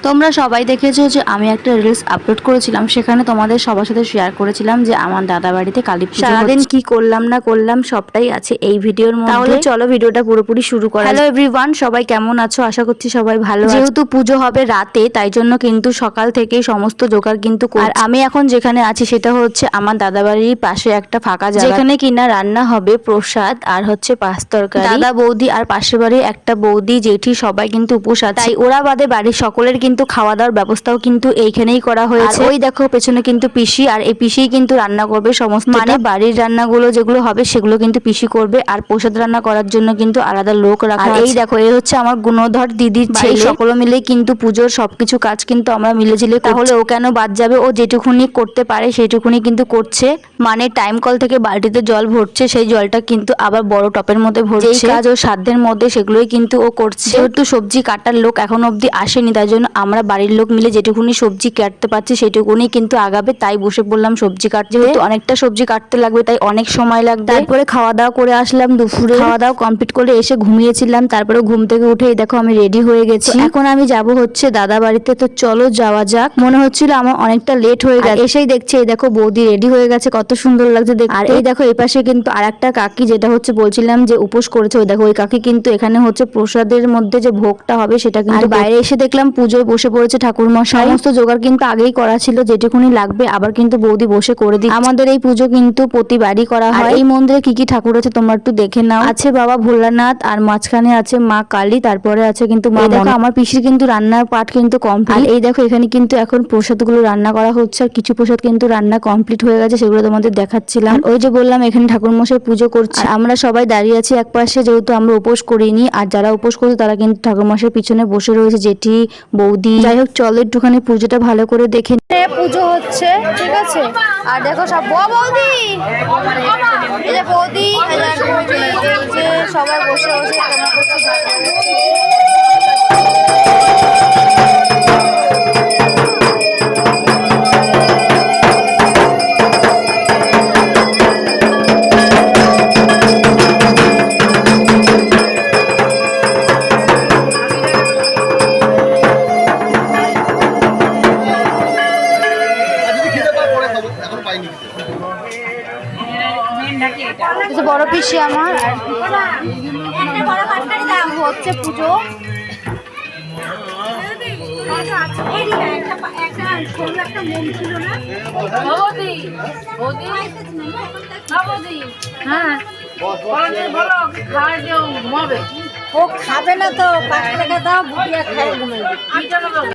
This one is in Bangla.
তোমরা সবাই দেখেছো যে আমি একটা রিলস আপলোড করেছিলাম, সেখানে তোমাদের সবার সাথে শেয়ার করেছিলাম যে আমার দাদা বাড়িতে কালী পুজো। সারাদিন কি করলাম না করলাম সবটাই আছে এই ভিডিওর মধ্যে। তাহলে চলো ভিডিওটা পুরোপুরি শুরু করা। হ্যালো এভরিওয়ান, সবাই কেমন আছো? আশা করছি সবাই ভালো। যেহেতু পুজো হবে রাতে, তাই জন্য কিন্তু সকাল থেকেই সমস্ত জোগাড় কিন্তু আর আমি এখন যেখানে আছি সেটা হচ্ছে আমার দাদা বাড়ির পাশে একটা ফাঁকা জায়গা, যেখানে কিনা রান্না হবে প্রসাদ আর হচ্ছে পাঁচ তরকারি। দাদা বৌদি আর পাশের বাড়ির একটা বৌদি জেঠি সবাই কিন্তু উপোস আছে, তাই ওরা বাদে বাড়ির সকলের কিন্তু খাওয়া দাওয়ার ব্যবস্থাও কিন্তু এইখানেই করা হয়েছে। ওই দেখো পেছনে কিন্তু পিসি, আর এই পিসি কিন্তু রান্না করবে সমস্ত, মানে বাড়ির রান্নাগুলো যেগুলো হবে সেগুলো কিন্তু পিসি করবে, আর প্রসাদ রান্না করার জন্য কিন্তু আলাদা লোক রাখা আছে। এই দেখো এই হচ্ছে আমার গুণধর দিদির ছেলে, সকলে মিলে কিন্তু পুজোর সবকিছু কাজ কিন্তু আমরা মিলেঝিলে। তাহলে ও কেন বাদ যাবে? ও যেটুকুনি করতে পারে সেটুকুনি কিন্তু করছে, মানে টাইম কল থেকে বালতিতে জল ভরছে, সেই জলটা কিন্তু আবার বড় টপের মধ্যে ভরছে। এই কাজ ও সাধ্যের মধ্যে সেগুলোই কিন্তু ও করছে। যেহেতু সবজি কাটার লোক এখন অব্দি আসেনি, তাই জন্য আমরা বাড়ির লোক মিলে যেটুকুনি সবজি কাটতে পারছি সেটুকুনি কিন্তু আগাবে, তাই বসে পড়লাম সবজি কাটতে। যেহেতু অনেকটা সবজি কাটতে লাগবে তাই অনেক সময় লাগবে। তারপরে খাওয়া দাওয়া করে আসলাম, দুপুরে খাওয়া দাওয়া কমপ্লিট করে এসে ঘুমিয়েছিলাম। তারপরে ঘুম থেকে উঠে দেখো আমি রেডি হয়ে গেছি। এখন আমি যাব হচ্ছে দাদা বাড়িতে, তো চলো যাওয়া যাক। মনে হচ্ছিল আমার অনেকটা লেট হয়ে গেছে, এসেই দেখছি এই দেখো বৌদি রেডি হয়ে গেছে, কত সুন্দর লাগছে দেখতে। আর এই দেখো এই পাশে কিন্তু আর একটা কাকি, যেটা হচ্ছে বলছিলাম যে উপোস করেছে, ওই দেখো ওই কাকি কিন্তু এখানে হচ্ছে প্রসাদের মধ্যে যে ভোগটা হবে সেটা কিন্তু। বাইরে এসে দেখলাম পুজোয় বসে পড়েছে ঠাকুর মশাই। সমস্ত জোগাড় কিন্তু আগেই করা ছিল, যেটুকুনি লাগবে আবার কিন্তু বৌদি বসে করে দিই। আমাদের এই পুজো কিন্তু প্রতিবারই করা হয়। এই মন্দিরে কি কি ঠাকুর আছে তোমরা একটু দেখে নাও। আছে বাবা ভোলানাথ, আর মাঝখানে আছে মা কালী, তারপরে আছে কিন্তু মা। দেখো আমার পিসির কিন্তু রান্নার পাট কিন্তু কমপ্লিট। এই দেখো এখানে কিন্তু এখন প্রসাদগুলো রান্না করা হচ্ছে, আর কিছু প্রসাদ কিন্তু রান্না কমপ্লিট হয়ে গেছে, সেগুলো তোমাদের দেখাচ্ছিলাম। ওই যে বললাম এখানে ঠাকুর মশাই পুজো করছে, আমরা সবাই দাঁড়িয়ে আছি এক পাশে, যেহেতু আমরা উপোস করিনি। আর যারা উপোস করছে তারা কিন্তু ঠাকুর মশাই পিছনে বসে রয়েছে, জেঠি বৌদি। যাই হোক চলো একটুখানি পুজোটা ভালো করে দেখে। পুজো হচ্ছে ঠিক আছে, আর দেখো সব বৌদি, এই যে বৌদি, এই যে সবাই বসে বসে কেমন করছে। বড় পিসি আমার হচ্ছে পুজো। হ্যাঁ ও খাবে না তো 5 টাকা দাও, বুটিয়া খাই ঘুমাইবে।